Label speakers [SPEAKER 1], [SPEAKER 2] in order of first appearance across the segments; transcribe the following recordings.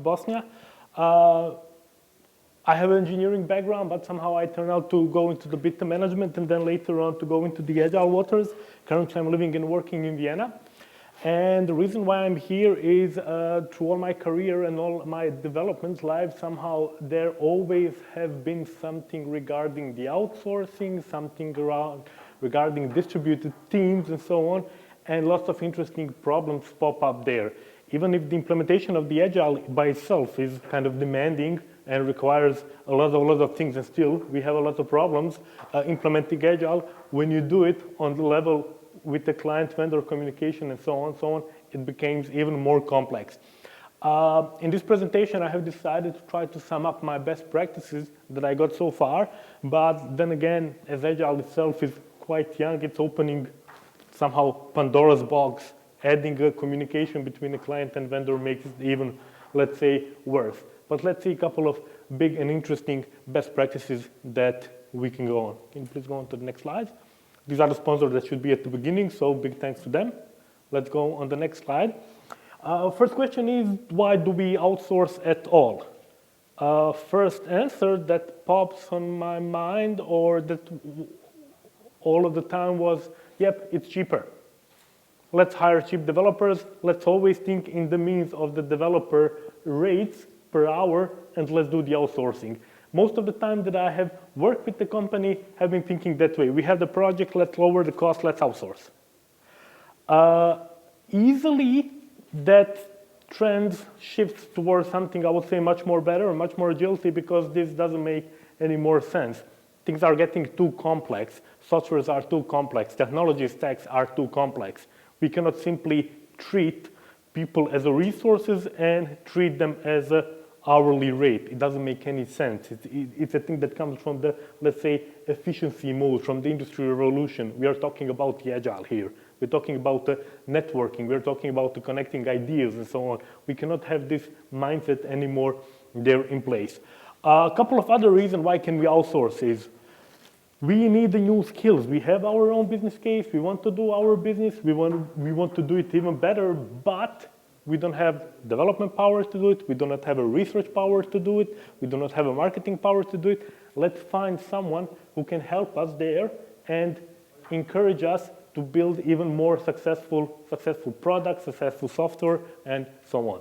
[SPEAKER 1] Bosnia. I have an engineering background, but somehow I turned out to go into the beta management and then later on to go into the Agile waters. Currently, I'm living and working in Vienna. And the reason why I'm here is through all my career and all my development life, somehow there always have been something regarding the outsourcing, something regarding distributed teams and so on, and lots of interesting problems pop up there. Even if the implementation of the Agile by itself is kind of demanding and requires a lot of things, and still we have a lot of problems implementing Agile. When you do it on the level with the client-vendor communication and so on, it becomes even more complex. In this presentation, I have decided to try to sum up my best practices that I got so far, but then again, as Agile itself is quite young, it's opening somehow Pandora's box. Adding a communication between the client and vendor makes it even, let's say, worse. But let's see a couple of big and interesting best practices that we can go on. Can you please go on to the next slide? These are the sponsors that should be at the beginning, so big thanks to them. Let's go on the next slide. First question is, why do we outsource at all? First answer that pops on my mind, or that all of the time, was, yep, it's cheaper. Let's hire cheap developers. Let's always think in the means of the developer rates per hour, and let's do the outsourcing. Most of the time that I have worked with the company, have been thinking that way. We have the project, let's lower the cost, let's outsource. Easily, that trend shifts towards something I would say much more better, much more agility, because this doesn't make any more sense. Things are getting too complex. Softwares are too complex. Technology stacks are too complex. We cannot simply treat people as resources and treat them as an hourly rate. It doesn't make any sense. It's a thing that comes from the, let's say, efficiency mode, from the industrial revolution. We are talking about the Agile here. We're talking about the networking. We're talking about the connecting ideas and so on. We cannot have this mindset anymore there in place. A couple of other reasons why can we outsource is, we need the new skills. We have our own business case. We want to do our business. We want to do it even better, but we don't have development power to do it. We do not have a research power to do it. We do not have a marketing power to do it. Let's find someone who can help us there and encourage us to build even more successful products, successful software, and so on.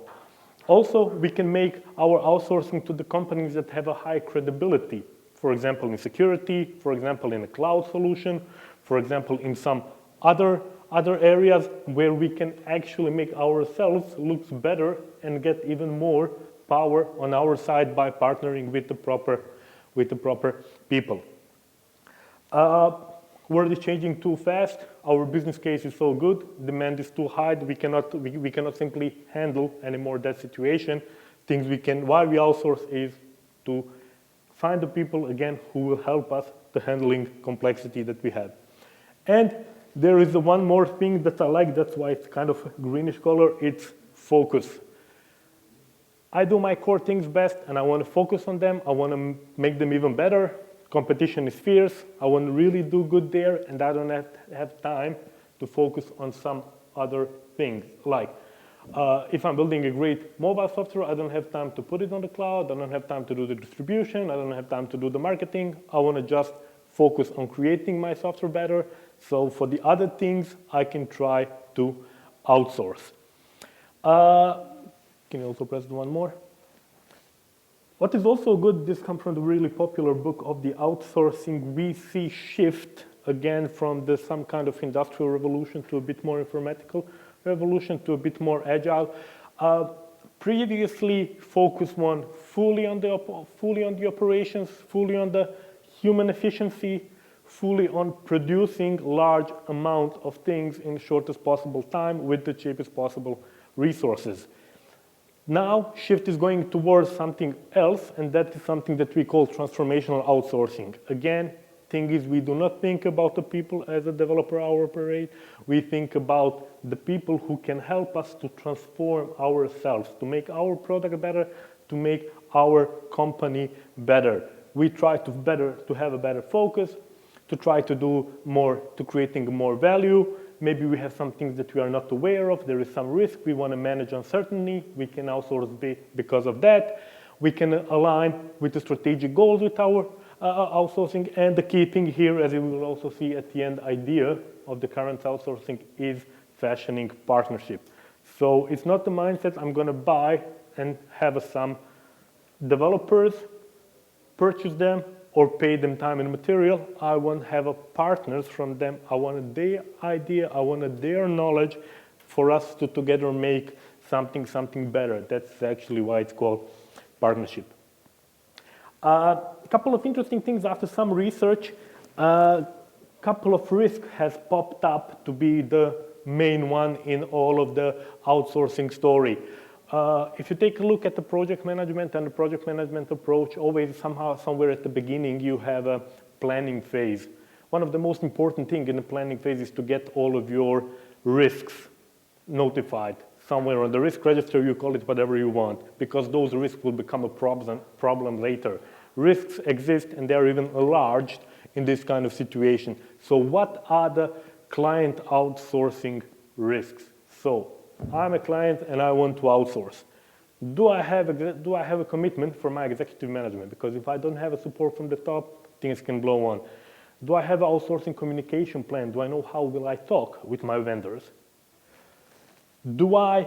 [SPEAKER 1] Also, we can make our outsourcing to the companies that have a high credibility. For example, in security, for example, in a cloud solution, for example, in some other areas where we can actually make ourselves look better and get even more power on our side by partnering with the proper people. World is changing too fast. Our business case is so good. Demand is too high. We cannot simply handle anymore that situation. Why we outsource is to find the people, again, who will help us to handling complexity that we have. And there is one more thing that I like, that's why it's kind of greenish color, it's focus. I do my core things best, and I want to focus on them. I want to make them even better. Competition is fierce. I want to really do good there, and I don't have time to focus on some other things, like if I'm building a great mobile software, I don't have time to put it on the cloud. I don't have time to do the distribution. I don't have time to do the marketing. I want to just focus on creating my software better. So for the other things, I can try to outsource. Can you also press the one more? What is also good, this comes from the really popular book of the outsourcing. We see shift again from some kind of industrial revolution to a bit more informatical revolution to a bit more agile. Previously, focus one fully on the operations, fully on the human efficiency, fully on producing large amount of things in the shortest possible time with the cheapest possible resources. Now, shift is going towards something else, and that is something that we call transformational outsourcing. Again, thing is, we do not think about the people as a developer hour per rate. We think about the people who can help us to transform ourselves, to make our product better, to make our company better. We try to have a better focus, to try to do more, to creating more value, Maybe we have some things that we are not aware of. There is some risk. We want to manage uncertainty. We can outsource because of that. We can align with the strategic goals with our outsourcing. And the key thing here, as you will also see at the end, idea of the current outsourcing is fashioning partnership. So it's not the mindset I'm going to buy and have some developers, purchase them, or pay them time and material. I want to have partners from them. I want their idea. I want their knowledge for us to together make something better. That's actually why it's called partnership. A couple of interesting things after some research. A couple of risks has popped up to be the main one in all of the outsourcing story. If you take a look at the project management and the project management approach, always somewhere at the beginning, you have a planning phase. One of the most important things in the planning phase is to get all of your risks notified. Somewhere on the risk register, you call it whatever you want, because those risks will become a problem later. Risks exist and they're even enlarged in this kind of situation. So what are the client outsourcing risks? So I'm a client and I want to outsource. Do I have a commitment for my executive management? Because if I don't have a support from the top, things can blow on. Do I have an outsourcing communication plan? Do I know how will I talk with my vendors? Do I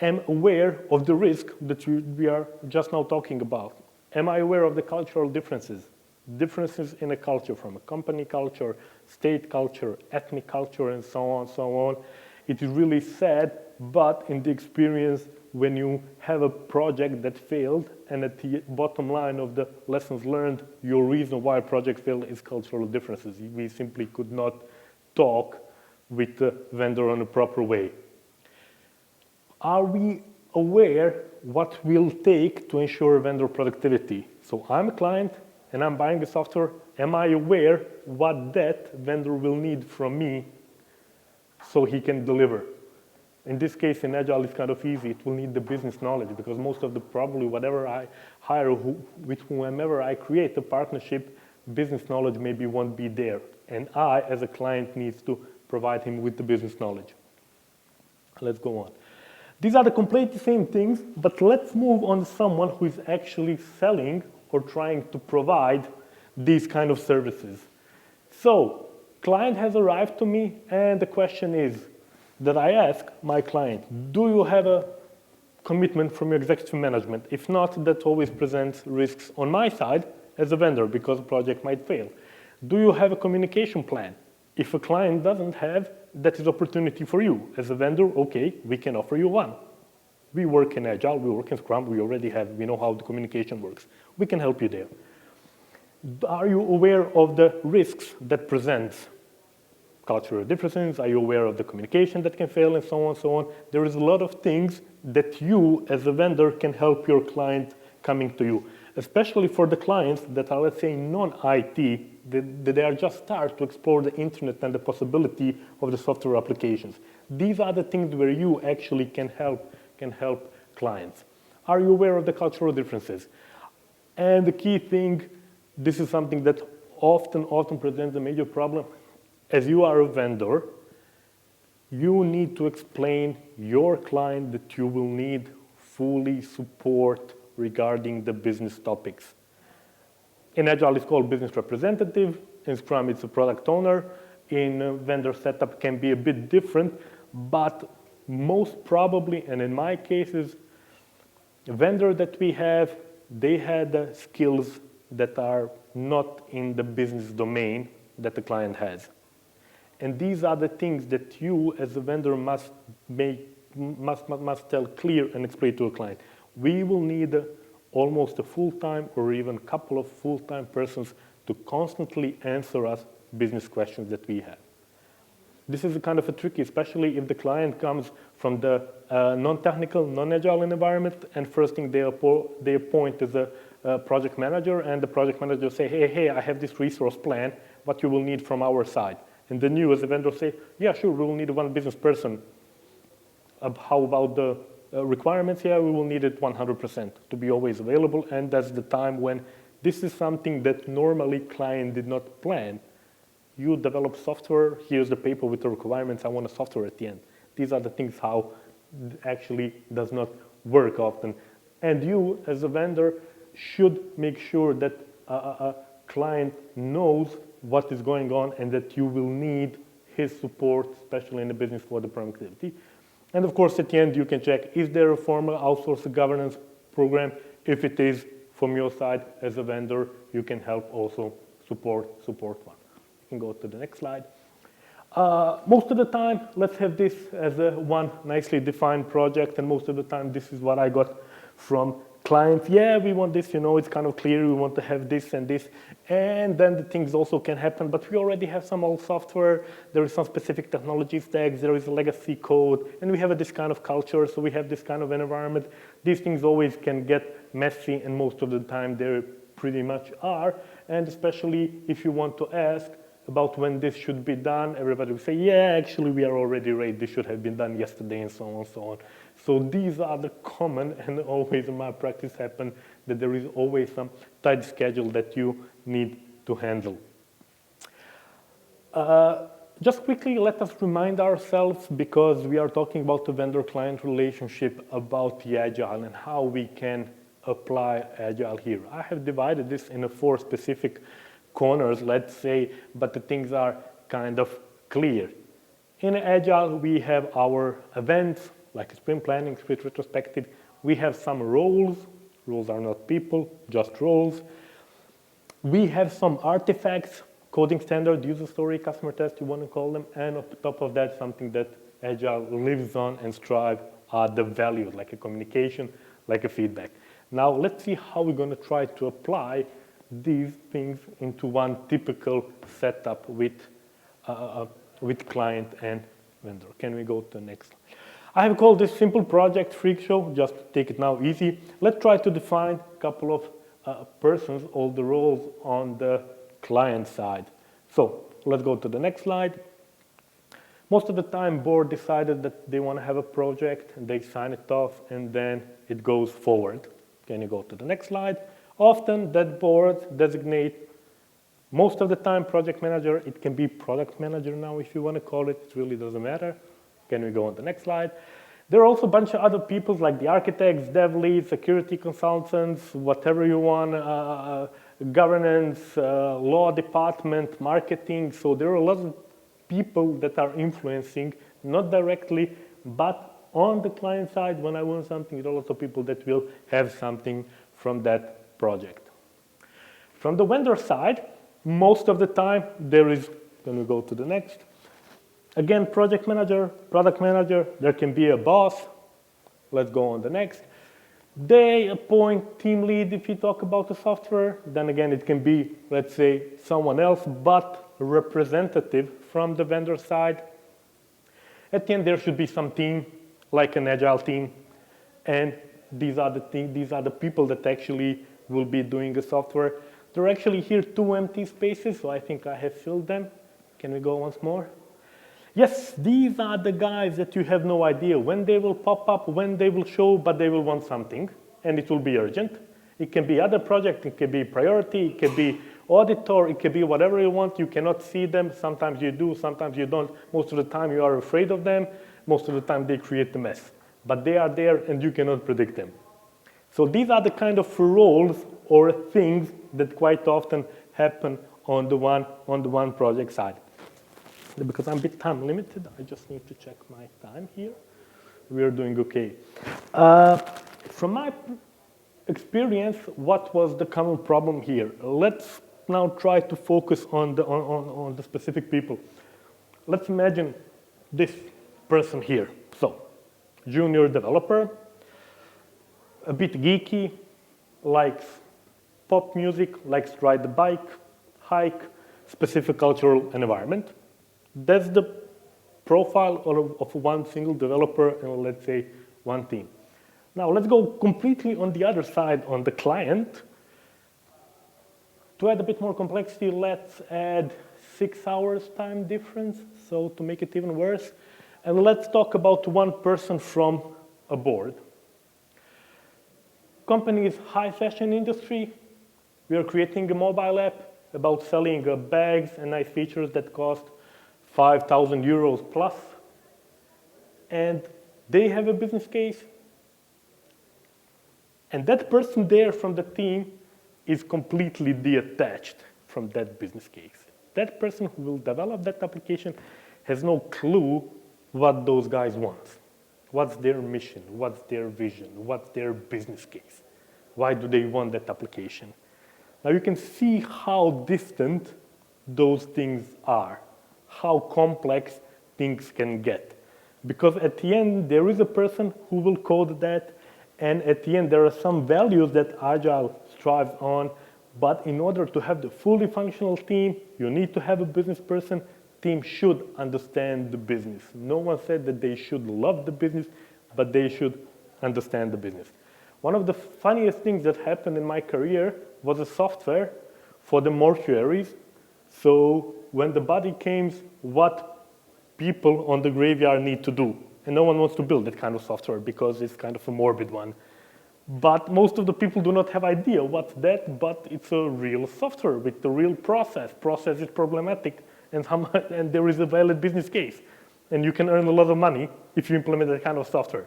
[SPEAKER 1] am aware of the risk that we are just now talking about? Am I aware of the cultural differences? Differences in a culture, from a company culture, state culture, ethnic culture, and so on. It is really sad, but in the experience, when you have a project that failed, and at the bottom line of the lessons learned, your reason why a project failed is cultural differences. We simply could not talk with the vendor in a proper way. Are we aware what will take to ensure vendor productivity? So I'm a client and I'm buying the software. Am I aware what that vendor will need from me so he can deliver? In this case, in Agile, it's kind of easy. It will need the business knowledge, because most of the probably whatever I hire, with whomever I create a partnership, business knowledge maybe won't be there. And I, as a client, needs to provide him with the business knowledge. Let's go on. These are the completely same things, but let's move on to someone who is actually selling or trying to provide these kind of services. So, client has arrived to me, and the question is that I ask my client, do you have a commitment from your executive management? If not, that always presents risks on my side as a vendor, because the project might fail. Do you have a communication plan? If a client doesn't have, that is opportunity for you. As a vendor, okay, we can offer you one. We work in Agile, we work in Scrum, we know how the communication works. We can help you there. Are you aware of the risks that presents? Cultural differences, are you aware of the communication that can fail, and so on, so on. There is a lot of things that you, as a vendor, can help your client coming to you, especially for the clients that are, let's say, non-IT, that they are just start to explore the internet and the possibility of the software applications. These are the things where you actually can help clients. Are you aware of the cultural differences? And the key thing, this is something that often presents a major problem. As you are a vendor, you need to explain your client that you will need fully support regarding the business topics. In Agile, it's called business representative. In Scrum, it's a product owner. In a vendor setup, can be a bit different, but most probably, and in my cases, the vendor that we have, they had skills that are not in the business domain that the client has. And these are the things that you, as a vendor, must tell clear and explain to a client. We will need almost a full-time or even a couple of full-time persons to constantly answer us business questions that we have. This is a kind of a tricky, especially if the client comes from the non-technical, non-agile environment, and first thing they appoint is a project manager, and the project manager say, hey, I have this resource plan, what you will need from our side. And then you, as a vendor, say, yeah, sure, we will need one business person. How about the requirements? Yeah, we will need it 100% to be always available, and that's the time when this is something that normally client did not plan. you develop software, here's the paper with the requirements, I want a software at the end. These are the things how it actually does not work often. And you, as a vendor, should make sure that a client knows what is going on and that you will need his support, especially in the business for the productivity. And of course, at the end, you can check, is there a formal outsource governance program? If it is, from your side as a vendor, you can help also support one. You can go to the next slide. Most of the time, let's have this as a one nicely defined project, and most of the time, this is what I got from clients. Yeah, we want this, it's kind of clear, we want to have this and this, and then the things also can happen, but we already have some old software, there is some specific technology stacks, there is a legacy code, and we have this kind of culture, so we have this kind of environment. These things always can get messy, and most of the time they pretty much are, and especially if you want to ask about when this should be done, everybody will say, yeah, actually we are already ready, this should have been done yesterday, and so on and so on. So these are the common, and always in my practice happen, that there is always some tight schedule that you need to handle. Just quickly, let us remind ourselves, because we are talking about the vendor-client relationship, about the Agile and how we can apply Agile here. I have divided this into 4 specific corners, let's say, but the things are kind of clear. In Agile, we have our events, like sprint planning, sprint retrospective. We have some roles. Roles are not people, just roles. We have some artifacts, coding standard, user story, customer test, you want to call them, and on top of that, something that Agile lives on and strive are the values, like a communication, like a feedback. Now, let's see how we're going to try to apply these things into one typical setup with client and vendor. Can we go to the next slide? I have called this simple project freak show, just take it now easy. Let's try to define a couple of persons, all the roles on the client side. So let's go to the next slide. Most of the time, board decided that they want to have a project, and they sign it off, and then it goes forward. Can you go to the next slide? Often that board designate, most of the time, project manager. It can be product manager now if you want to call it. It really doesn't matter. Can we go on the next slide? There are also a bunch of other people like the architects, dev leads, security consultants, whatever you want, governance, law department, marketing. So there are a lot of people that are influencing, not directly, but on the client side, when I want something, there are lots of people that will have something from that project. From the vendor side, most of the time, there is, can we go to the next? Again, project manager, product manager, there can be a boss. Let's go on the next. They appoint team lead if you talk about the software. Then again, it can be, let's say, someone else, but a representative from the vendor side. At the end, there should be some team, like an Agile team. And these are the people that actually will be doing the software. There are actually here 2 empty spaces, so I think I have filled them. Can we go once more? Yes, these are the guys that you have no idea when they will pop up, when they will show, but they will want something, and it will be urgent. It can be other project, it can be priority, it can be auditor, it can be whatever you want. You cannot see them. Sometimes you do, sometimes you don't. Most of the time you are afraid of them. Most of the time they create the mess. But they are there and you cannot predict them. So these are the kind of roles or things that quite often happen on the one project side. Because I'm a bit time limited, I just need to check my time here. We are doing okay. From my experience, what was the common problem here? Let's now try to focus on the specific people. Let's imagine this person here. So, junior developer, a bit geeky, likes pop music, likes to ride the bike, hike, specific cultural environment. That's the profile of one single developer and let's say one team. Now let's go completely on the other side on the client. To add a bit more complexity, let's add 6 hours time difference, so to make it even worse. And let's talk about one person from a board. Company is high fashion industry. We are creating a mobile app. about selling bags and nice features that cost 5,000 euros plus, and they have a business case, and that person there from the team is completely detached from that business case. That person who will develop that application has no clue what those guys want. What's their mission? What's their vision? What's their business case? Why do they want that application? Now you can see how distant those things are, how complex things can get. Because at the end, there is a person who will code that, and at the end, there are some values that Agile strives on, but in order to have the fully functional team, you need to have a business person. Team should understand the business. No one said that they should love the business, but they should understand the business. One of the funniest things that happened in my career was a software for the mortuaries. So when the body came, what people on the graveyard need to do. And no one wants to build that kind of software because it's kind of a morbid one. But most of the people do not have idea what's that, but it's a real software with the real process. Process is problematic, and there is a valid business case. And you can earn a lot of money if you implement that kind of software.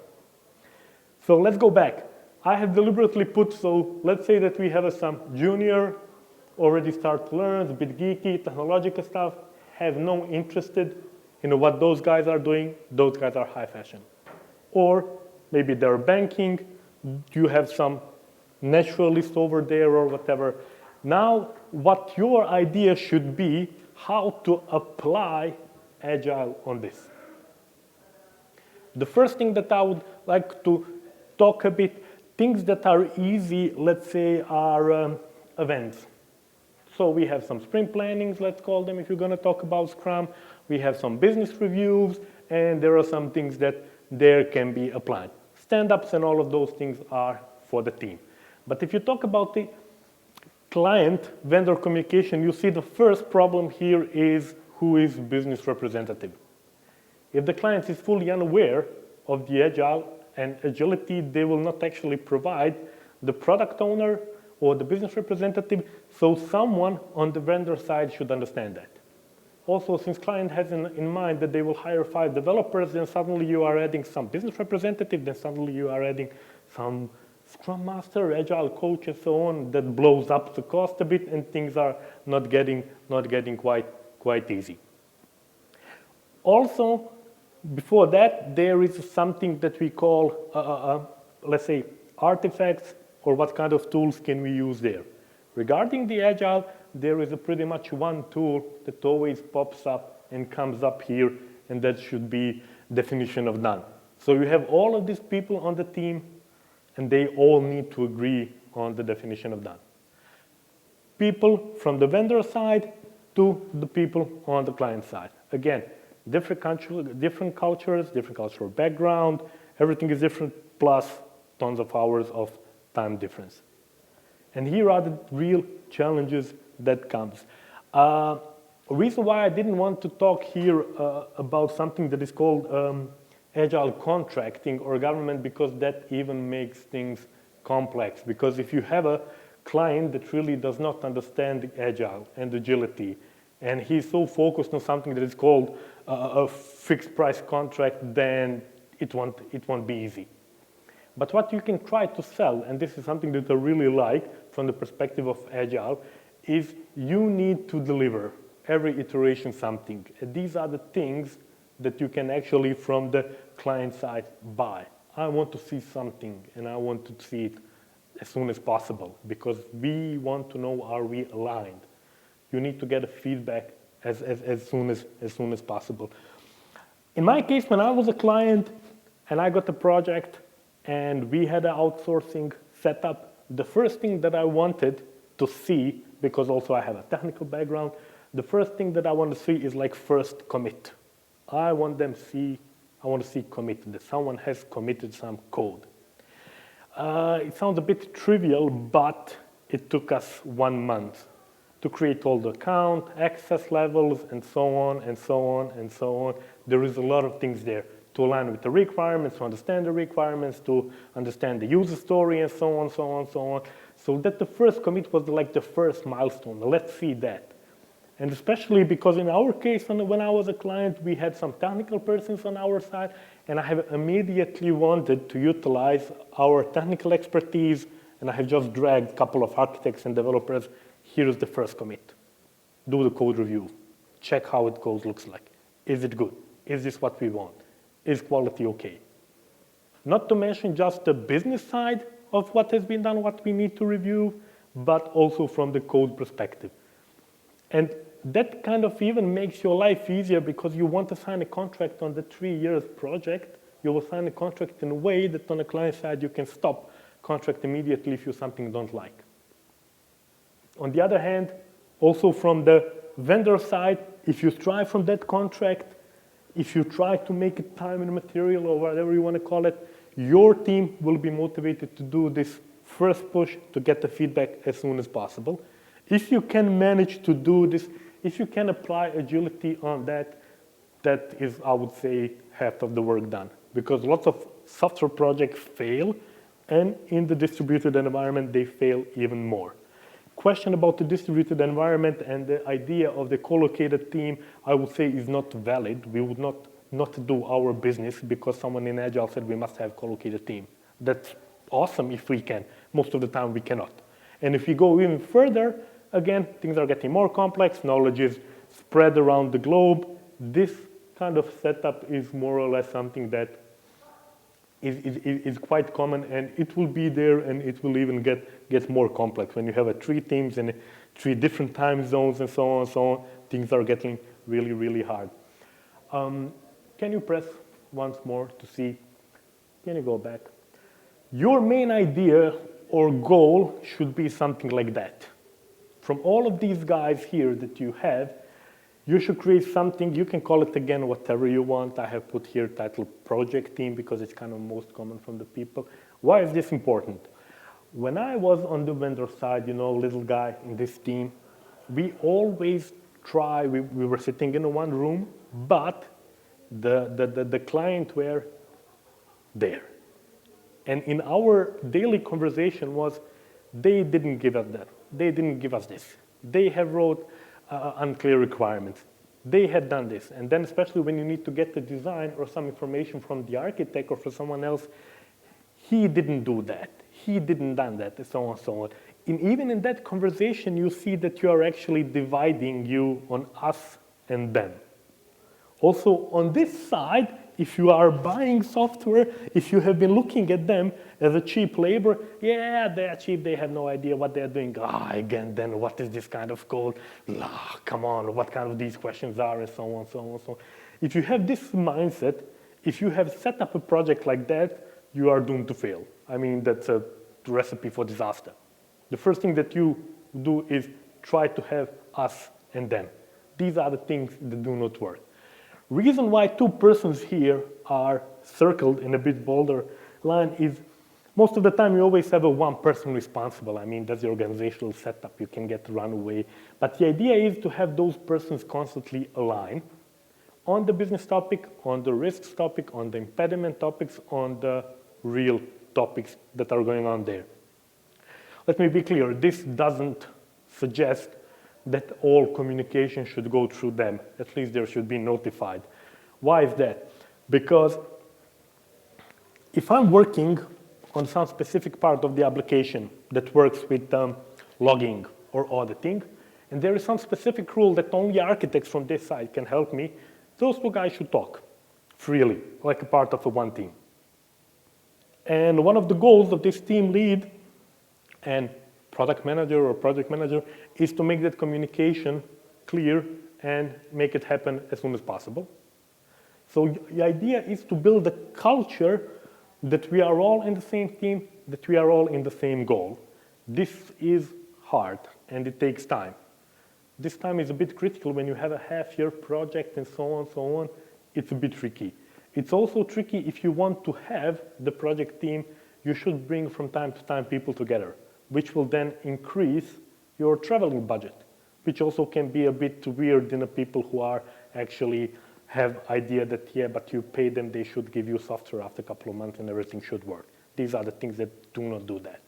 [SPEAKER 1] So let's go back. I have deliberately put, so let's say that we have some junior, already start to learn, a bit geeky, technological stuff, have no interested in what those guys are doing. Those guys are high fashion. Or maybe they're banking, you have some naturalist over there or whatever. Now, what your idea should be, how to apply Agile on this. The first thing that I would like to talk a bit, things that are easy, let's say, are events. So we have some sprint plannings, let's call them, if you're going to talk about Scrum. We have some business reviews, and there are some things that there can be applied. Stand-ups and all of those things are for the team. But if you talk about the client-vendor communication, you see the first problem here is who is business representative. If the client is fully unaware of the Agile and agility, they will not actually provide the product owner or the business representative, so someone on the vendor side should understand that. Also, since client has in mind that they will hire 5 developers, then suddenly you are adding some business representative, then suddenly you are adding some Scrum Master, Agile coach, and so on, that blows up the cost a bit, and things are not getting quite easy. Also, before that, there is something that we call, let's say, artifacts, or what kind of tools can we use there. Regarding the Agile, there is pretty much one tool that always pops up and comes up here, and that should be definition of done. So you have all of these people on the team, and they all need to agree on the definition of done. People from the vendor side to the people on the client side. Again, different cultures, different cultural background, everything is different, plus tons of hours of time difference. And here are the real challenges that comes. A reason why I didn't want to talk here about something that is called Agile contracting or government, because that even makes things complex. Because if you have a client that really does not understand Agile and agility, and he's so focused on something that is called a fixed price contract, then it won't be easy. But what you can try to sell, and this is something that I really like from the perspective of Agile, is you need to deliver every iteration something. And these are the things that you can actually, from the client side, buy. I want to see something, and I want to see it as soon as possible, because we want to know, are we aligned? You need to get a feedback as soon as possible. In my case, when I was a client and I got a project and we had an outsourcing setup, the first thing that I wanted to see, because also I have a technical background, the first thing that I want to see is like first commit. I want to see commit, that someone has committed some code. It sounds a bit trivial, but it took us 1 month to create all the account, access levels, and so on, and so on, and so on. There is a lot of things there to align with the requirements, to understand the requirements, to understand the user story, and so on, so on, so on. So that the first commit was like the first milestone. Let's see that. And especially because in our case, when I was a client, we had some technical persons on our side, and I have immediately wanted to utilize our technical expertise, and I have just dragged a couple of architects and developers. Here's the first commit. Do the code review. Check how it goes, looks like. Is it good? Is this what we want? Is quality okay? Not to mention just the business side of what has been done, what we need to review, but also from the code perspective. And that kind of even makes your life easier because you want to sign a contract on the 3 years project. You will sign a contract in a way that on the client side you can stop contract immediately if you something don't like. On the other hand, also from the vendor side, if you strive from that contract, if you try to make it time and material or whatever you want to call it, your team will be motivated to do this first push to get the feedback as soon as possible. If you can manage to do this, if you can apply agility on that, that is, I would say, half of the work done. Because lots of software projects fail, and in the distributed environment, they fail even more. Question about the distributed environment and the idea of the co-located team, I would say is not valid. We would not do our business because someone in Agile said we must have co-located team. That's awesome if we can. Most of the time we cannot. And if we go even further, again, things are getting more complex. Knowledge is spread around the globe. This kind of setup is more or less something that is quite common, and it will be there, and it will even get more complex. When you have 3 teams and 3 different time zones and so on, things are getting really, really hard. Can you press once more to see? Can you go back? Your main idea or goal should be something like that. From all of these guys here that you have, you should create something. You can call it again whatever you want. I have put here title project team because it's kind of most common from the people. Why is this important? When I was on the vendor side, little guy in this team, we always try, we were sitting in one room, but the client were there. And in our daily conversation was, they didn't give us that. They didn't give us this. They have wrote unclear requirements. They had done this. And then especially when you need to get the design or some information from the architect or from someone else, he didn't do that. He didn't done that, and so on and so on. Even in that conversation, you see that you are actually dividing you on us and them. Also, on this side, if you are buying software, if you have been looking at them as a cheap labor, yeah, they're cheap, they have no idea what they're doing. Again, then what is this kind of code? Come on, what kind of these questions are, and so on, so on, so on. If you have this mindset, if you have set up a project like that, you are doomed to fail. I mean, that's a recipe for disaster. The first thing that you do is try to have us and them. These are the things that do not work. Reason why 2 persons here are circled in a bit bolder line is most of the time you always have a 1 person responsible. I mean, that's the organizational setup. You can get run away. But the idea is to have those persons constantly align on the business topic, on the risks topic, on the impediment topics, on the real topics that are going on there. Let me be clear. This doesn't suggest that all communication should go through them. At least they should be notified. Why is that? Because if I'm working on some specific part of the application that works with logging or auditing, and there is some specific rule that only architects from this side can help me, those 2 guys should talk freely, like a part of one team. And one of the goals of this team lead and product manager or project manager is to make that communication clear and make it happen as soon as possible. So the idea is to build a culture that we are all in the same team, that we are all in the same goal. This is hard and it takes time. This time is a bit critical when you have a half-year project and so on, it's a bit tricky. It's also tricky if you want to have the project team, you should bring from time to time people together, which will then increase your traveling budget, which also can be a bit weird in the people who are actually have idea that, yeah, but you pay them, they should give you software after a couple of months and everything should work. These are the things that do not do that.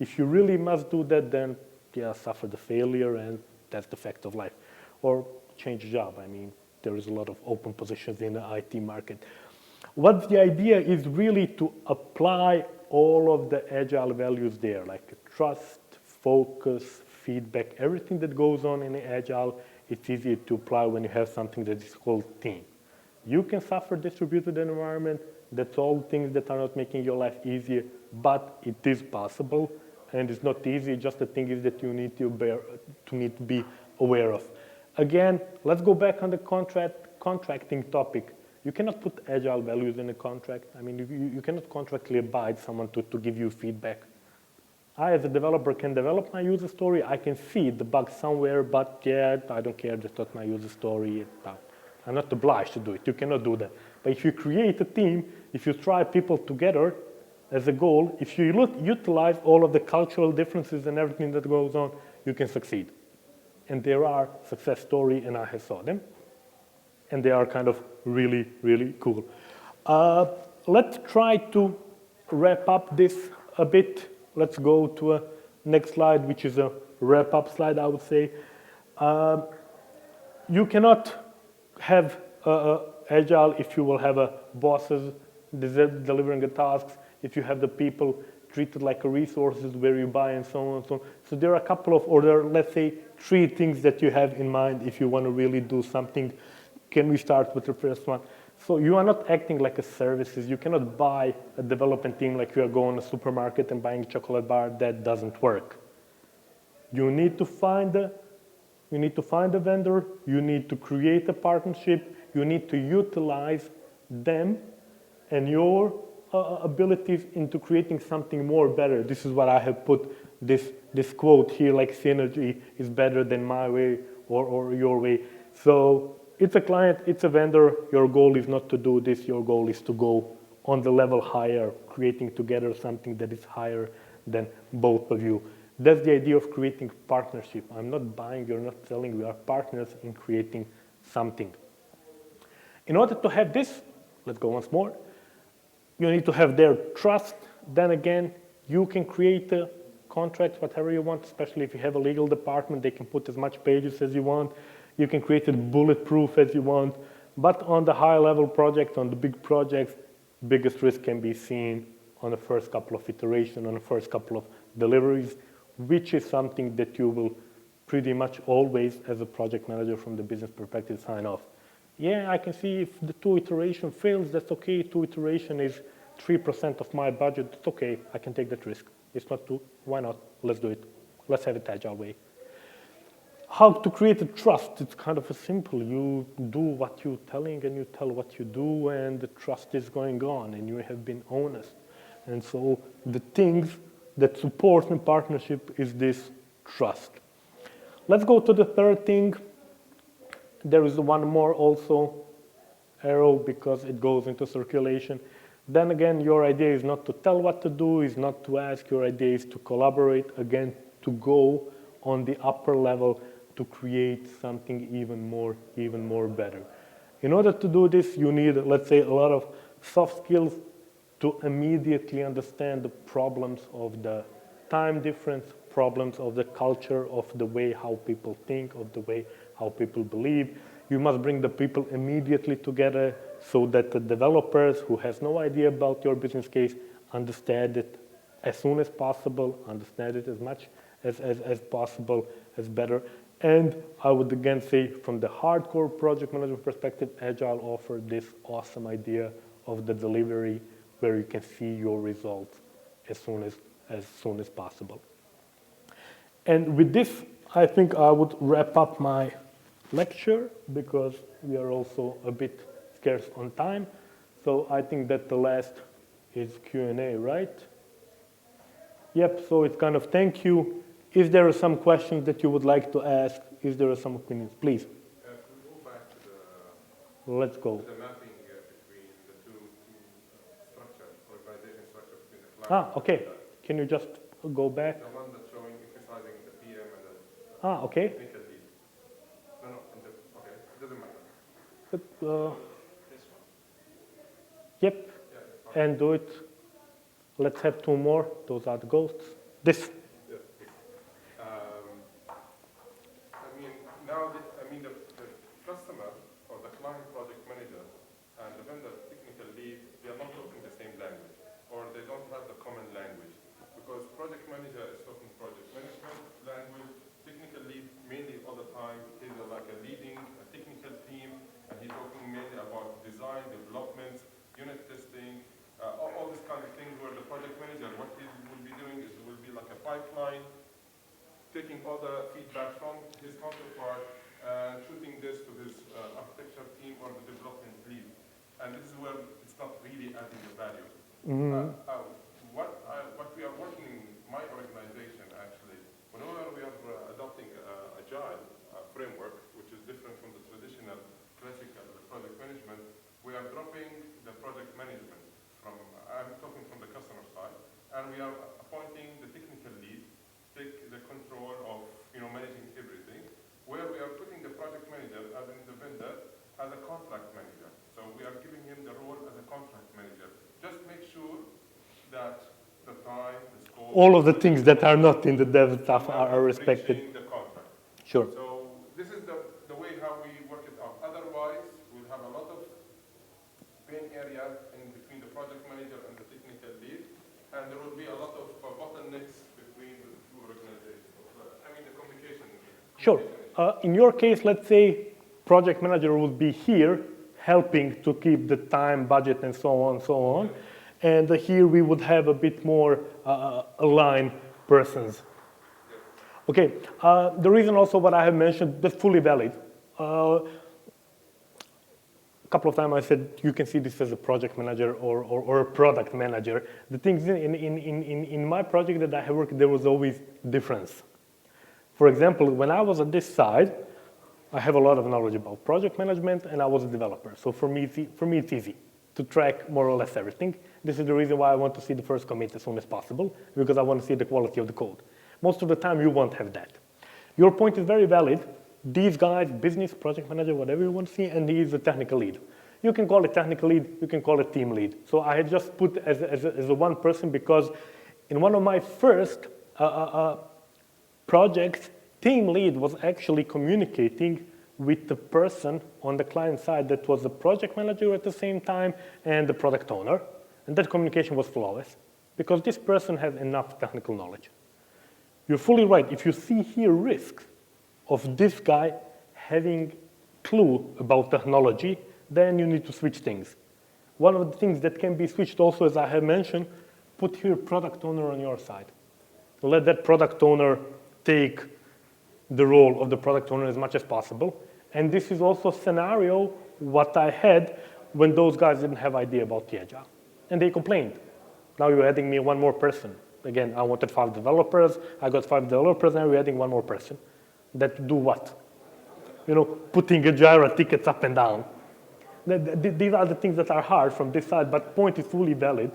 [SPEAKER 1] If you really must do that, then yeah, suffer the failure, and that's the fact of life. Or change job. I mean, there is a lot of open positions in the IT market. What the idea is really to apply all of the Agile values there, like trust, focus, feedback, everything that goes on in Agile, it's easier to apply when you have something that is called team. You can suffer distributed environment. That's all things that are not making your life easier, but it is possible, and it's not easy. Just the thing is that you need to be aware of. Again, let's go back on the contracting topic. You cannot put Agile values in a contract. I mean, you cannot contractually abide someone to give you feedback. I, as a developer, can develop my user story. I can see the bug somewhere, but yeah, I don't care. That's not my user story. I'm not obliged to do it. You cannot do that. But if you create a team, if you try people together as a goal, if you utilize all of the cultural differences and everything that goes on, you can succeed. And there are success stories, and I have saw them. And they are kind of really, really cool. Let's try to wrap up this a bit. Let's go to a next slide, which is a wrap-up slide, I would say. You cannot have Agile if you will have bosses delivering the tasks, if you have the people treated like resources where you buy and so on and so on. So there are a couple of, or there are, let's say, 3 things that you have in mind if you want to really do something. Can we start with the first one? So you are not acting like a services. You cannot buy a development team like you are going to a supermarket and buying a chocolate bar. That doesn't work. You need to find a vendor. You need to create a partnership. You need to utilize them and your abilities into creating something more better. This is what I have put this quote here, like synergy is better than my way or your way. So it's a client, it's a vendor. Your goal is not to do this. Your goal is to go on the level higher, creating together something that is higher than both of you. That's the idea of creating partnership. I'm not buying, you're not selling. We are partners in creating something. In order to have this, let's go once more, you need to have their trust. Then again, you can create a contract, whatever you want, especially if you have a legal department. They can put as much pages as you want. You can create it bulletproof as you want. But on the high-level project, on the big projects, biggest risk can be seen on the first couple of iterations, on the first couple of deliveries, which is something that you will pretty much always, as a project manager from the business perspective, sign off. Yeah, I can see if the 2 iteration fails, that's okay. 2 iteration is 3% of my budget. It's okay. I can take that risk. It's not 2. Why not? Let's do it. Let's have it Agile way. How to create a trust? It's kind of a simple. You do what you're telling and you tell what you do, and the trust is going on, and you have been honest. And so the things that support in partnership is this trust. Let's go to the third thing. There is one more also arrow because it goes into circulation. Then again, your idea is not to tell what to do, is not to ask. Your idea is to collaborate, again, to go on the upper level to create something even more better. In order to do this, you need, let's say, a lot of soft skills to immediately understand the problems of the time difference, problems of the culture, of the way how people think, of the way how people believe. You must bring the people immediately together so that the developers who has no idea about your business case understand it as soon as possible, understand it as much as possible, as better. And I would again say, from the hardcore project management perspective, Agile offers this awesome idea of the delivery where you can see your results as soon as possible. And with this, I think I would wrap up my lecture because we are also a bit scarce on time. So I think that the last is Q&A, right? Yep, so it's kind of thank you. If there are some questions that you would like to ask, if there are some opinions, please.
[SPEAKER 2] Can we go back to the,
[SPEAKER 1] Let's go.
[SPEAKER 2] to the mapping between the two structures, organization structure between the client
[SPEAKER 1] Okay. Can you just go back?
[SPEAKER 2] The one that's showing emphasizing the PM and the
[SPEAKER 1] Okay.
[SPEAKER 2] technical lead. No, okay, it doesn't matter.
[SPEAKER 1] But,
[SPEAKER 2] This one.
[SPEAKER 1] yep,
[SPEAKER 2] Yeah,
[SPEAKER 1] and do it. Let's have 2 more. Those are the ghosts. This.
[SPEAKER 2] Yeah. I mean, now, the customer or the client project manager and the vendor technical lead, they are not talking the same language, or they don't have the common language. Because project manager is talking project management language, technical lead mainly all the time, he's like a leading a technical team, and he's talking mainly about design, development, unit testing, all this kind of things where the project manager, what he will be doing is will be like a pipeline, taking all the feedback from his counterpart and shooting this to his architecture team or the development lead. And this is where it's not really adding the value. What we are working in my organization actually, whenever we are adopting Agile framework, which is different from the traditional classical project management, we are dropping the project management from, I'm talking from the customer side, and we are appointing the technical lead, take the control of managing everything, where we are putting the project manager as in the vendor as a contract manager. So we are giving him the role as a contract manager. Just make sure that the time, the scope,
[SPEAKER 1] all of the things that are not in the dev stuff are respected.
[SPEAKER 2] The contract.
[SPEAKER 1] Sure.
[SPEAKER 2] So this is the way how we work it out. Otherwise, we'll have a lot of pain areas in between the project manager and the technical lead, and there will be a lot of bottlenecks between the two organizations. The communication.
[SPEAKER 1] Sure. In your case, let's say project manager would be here helping to keep the time, budget, and so on and so on. And here we would have a bit more aligned persons. Okay, the reason also what I have mentioned, that's fully valid. A couple of times I said you can see this as a project manager or a product manager. The things in my project that I have worked, there was always difference. For example, when I was on this side, I have a lot of knowledge about project management, and I was a developer. So for me, it's easy to track more or less everything. This is the reason why I want to see the first commit as soon as possible, because I want to see the quality of the code. Most of the time, you won't have that. Your point is very valid. These guys, business, project manager, whatever you want to see, and he is a technical lead. You can call it technical lead, you can call it team lead. So I had just put as a one person because in one of my first projects, team lead was actually communicating with the person on the client side that was the project manager at the same time and the product owner. And that communication was flawless because this person has enough technical knowledge. You're fully right. If you see here risks of this guy having clue about technology, then you need to switch things. One of the things that can be switched also, as I have mentioned, put here product owner on your side. Let that product owner take the role of the product owner as much as possible. And this is also a scenario what I had when those guys didn't have idea about the Agile. And they complained. Now you're adding me one more person. Again, I wanted 5 developers. I got 5 developers, now you're adding one more person. That do what? Putting a Jira tickets up and down. These are the things that are hard from this side, but point is fully valid.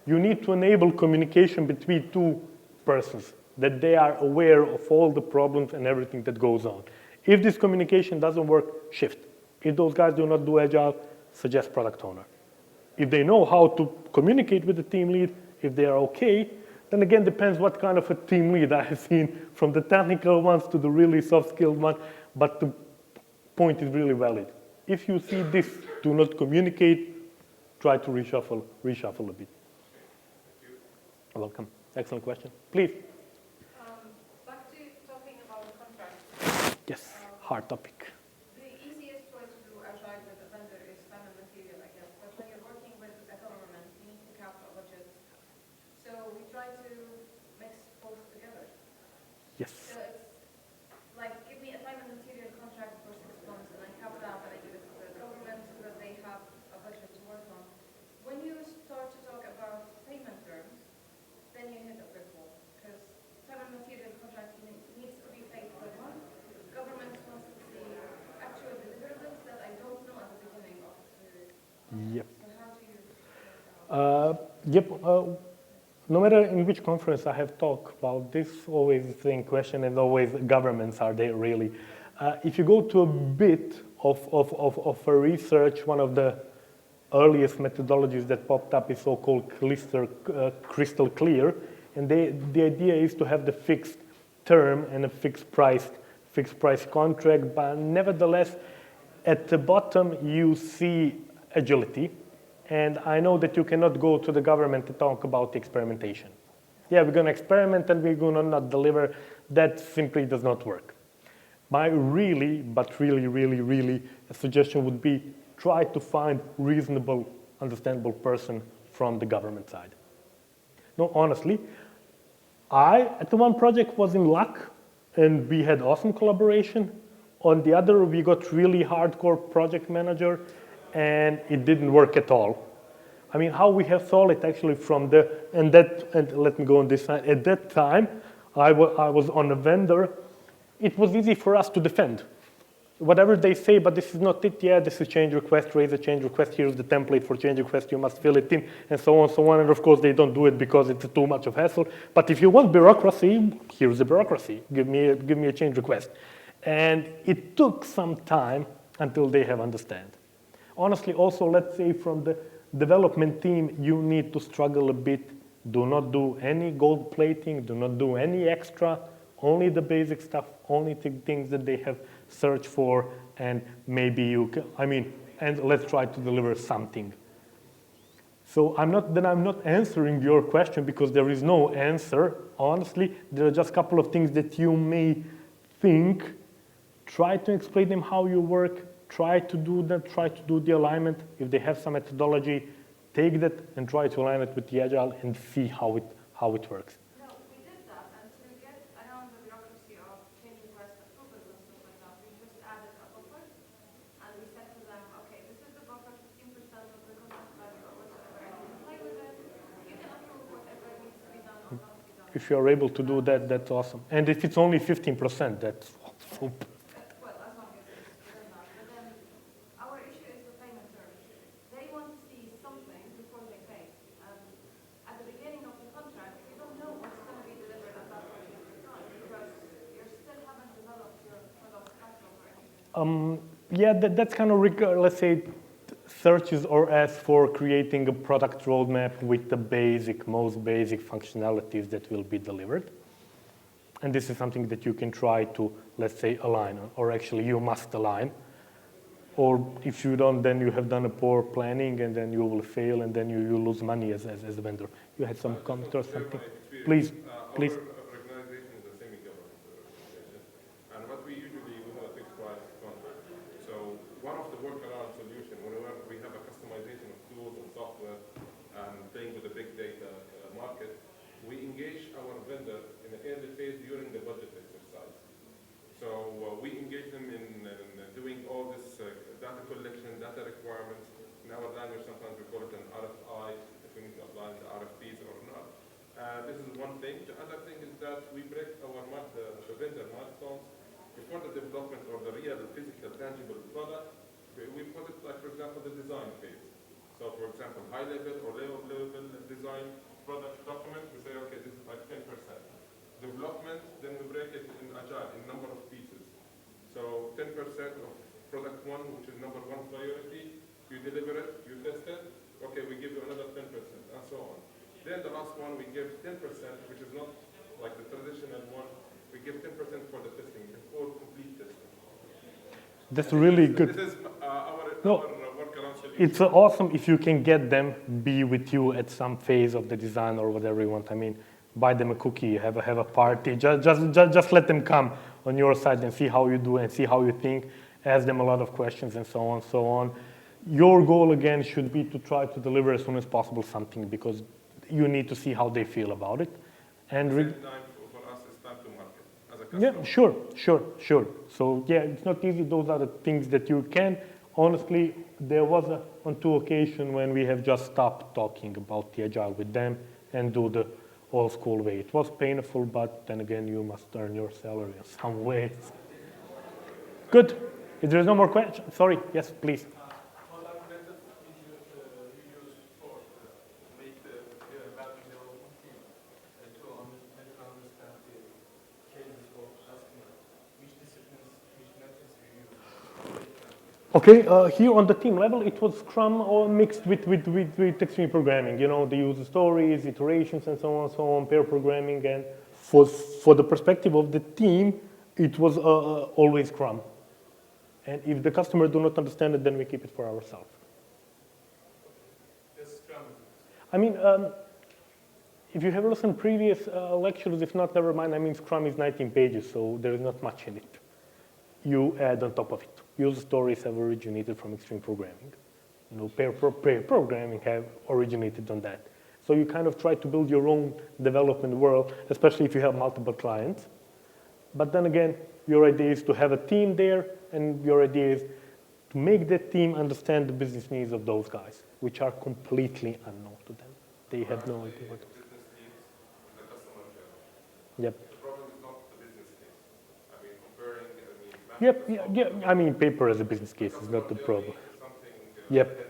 [SPEAKER 1] You need to enable communication between two persons, that they are aware of all the problems and everything that goes on. If this communication doesn't work, shift. If those guys do not do Agile, suggest product owner. If they know how to communicate with the team lead, if they are okay, then again, depends what kind of a team lead I have seen, from the technical ones to the really soft-skilled one, but the point is really valid. If you see this, do not communicate, try to reshuffle a bit. You're welcome. Excellent question. Please.
[SPEAKER 3] Back to talking about contracts.
[SPEAKER 1] Yes, hard topic.
[SPEAKER 3] The easiest way to do Agile with a vendor is time and material, I guess. But when you're working with a government, you need to cap a budget. So we try to mix both together.
[SPEAKER 1] Yes.
[SPEAKER 3] So it's like, give me a time and material contract for 6 months, and I cap that, and I give it to the government so that they have a budget to work on. When you start to talk about payment terms, then you hit a brick wall, because time and material contract needs to be paid per month. Government wants to see actual deliverables that I don't know at the beginning of the.
[SPEAKER 1] Yep.
[SPEAKER 3] So how do you?
[SPEAKER 1] No matter in which conference I have talked about this, always the same question, and always governments are there really. If you go to a bit of a research, one of the earliest methodologies that popped up is so-called crystal clear, And the idea is to have the fixed term and a fixed price contract, but nevertheless, at the bottom, you see agility. And I know that you cannot go to the government to talk about the experimentation. Yeah, we're going to experiment and we're going to not deliver. That simply does not work. My really, a suggestion would be try to find reasonable, understandable person from the government side. No, honestly, I, at the one project, was in luck, and we had awesome collaboration. On the other, we got really hardcore project manager, and it didn't work at all. I mean, how we have solved it actually from the, and let me go on this side. At that time, I was on a vendor. It was easy for us to defend. Whatever they say, but this is not it, yeah, this is change request, raise a change request, here's the template for change request, you must fill it in, and so on, so on. And of course, they don't do it because it's too much of hassle. But if you want bureaucracy, here's the bureaucracy. Give me a change request. And it took some time until they have understand. Honestly, also, let's say from the development team, you need to struggle a bit. Do not do any gold plating, do not do any extra, only the basic stuff, only the things that they have searched for, and maybe you can, and let's try to deliver something. So I'm not answering your question because there is no answer. Honestly, there are just a couple of things that you may think. Try to explain them how you work, try to do that, try to do the alignment. If they have some methodology, take that and try to align it with the Agile and see how it works.
[SPEAKER 3] No, we did that, and to get around the bureaucracy of change request approvals and stuff like that, we just added a buffer, and we said to them, okay, this is the buffer, 15% of the contract value or whatever, and you can play with it. You can approve whatever needs to be done or not to be done.
[SPEAKER 1] If you're able to do that, that's awesome. And if it's only 15%, that's super.
[SPEAKER 3] Well, as long as it's within that. But then our issue is the payment terms. They want to see something before they pay. At the beginning of the contract, you don't know what's going to be delivered at that particular time because you still haven't developed your product catalog or anything.
[SPEAKER 1] Yeah, that's kind of, let's say, searches or asks for creating a product roadmap with the most basic functionalities that will be delivered. And this is something that you can try to, let's say, align on, or actually you must align. Or if you don't, then you have done a poor planning and then you will fail and then you lose money as a vendor. You had some comment or something? Please.
[SPEAKER 2] Our organization is a semi-government organization, and what we usually do have a fixed price contract. So one of the workaround solutions, whenever we have a customization of tools and software and playing with the big data market, we engage our vendor in the early phase during the budget exercise. So we engage them in doing all this data collection, data requirements. In our language, sometimes we call it an RFI, if we need to apply the RFPs or not. This is one thing. The other thing is that we break the vendor milestones before the development or the real physical tangible product. We put it like, for example, the design phase. So for example, high level or low level design product document, we say, okay, this is like 10%. Development, then we break it in Agile, in number of pieces. So 10% of product one, which is number one priority, you deliver it, you test it, okay, we give you another 10%, and so on. Then the last one, we give 10%, which is not like the traditional one, we give 10% for the testing, for complete testing.
[SPEAKER 1] That's really good.
[SPEAKER 2] This is our workaround solution.
[SPEAKER 1] It's awesome if you can get them be with you at some phase of the design or whatever you want. Buy them a cookie, have a party. Just let them come on your side and see how you do and see how you think. Ask them a lot of questions and so on, so on. Your goal again should be to try to deliver as soon as possible something because you need to see how they feel about it. And
[SPEAKER 2] time for us is time to market as a customer.
[SPEAKER 1] Yeah, sure. So yeah, it's not easy. Those are the things that you can. Honestly, there was on 2 occasions when we have just stopped talking about the Agile with them and do the old school way. It was painful, but then again, you must earn your salary in some ways. Good. If there is no more questions, sorry, yes, please.
[SPEAKER 4] What methods did you use for make the value development team to understand the cases for customer? Which disciplines, which methods you use?
[SPEAKER 1] Okay, here on the team level, it was Scrum or mixed with extreme programming. You know, the user stories, iterations, and so on, pair programming. And for the perspective of the team, it was always Scrum. And if the customer do not understand it, then we keep it for ourselves.
[SPEAKER 4] Yes, Scrum.
[SPEAKER 1] I mean, if you have listened to previous lectures, if not, never mind. I mean, Scrum is 19 pages, so there is not much in it. You add on top of it. User stories have originated from extreme programming. You know, pair programming have originated on that. So you kind of try to build your own development world, especially if you have multiple clients. But then again, your idea is to have a team there, and your idea is to make that team understand the business needs of those guys, which are completely unknown to them. They have no idea what to do.
[SPEAKER 2] Business needs, the customer care.
[SPEAKER 1] Yep.
[SPEAKER 2] The problem is not the business case. I mean, comparing,
[SPEAKER 1] Yep, yeah. I mean, paper as a business case is not the problem. Yep.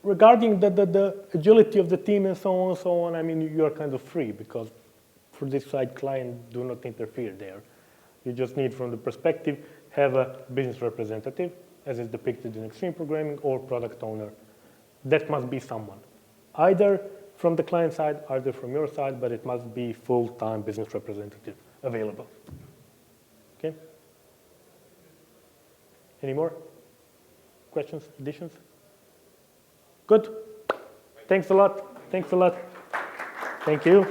[SPEAKER 1] Regarding the agility of the team and so on, I mean, you are kind of free because for this side, client do not interfere there. You just need, from the perspective, have a business representative, as is depicted in extreme programming, or product owner. That must be someone, either from the client side, either from your side, but it must be full-time business representative available. Okay? Any more questions, additions? Good. Thanks a lot. Thank you.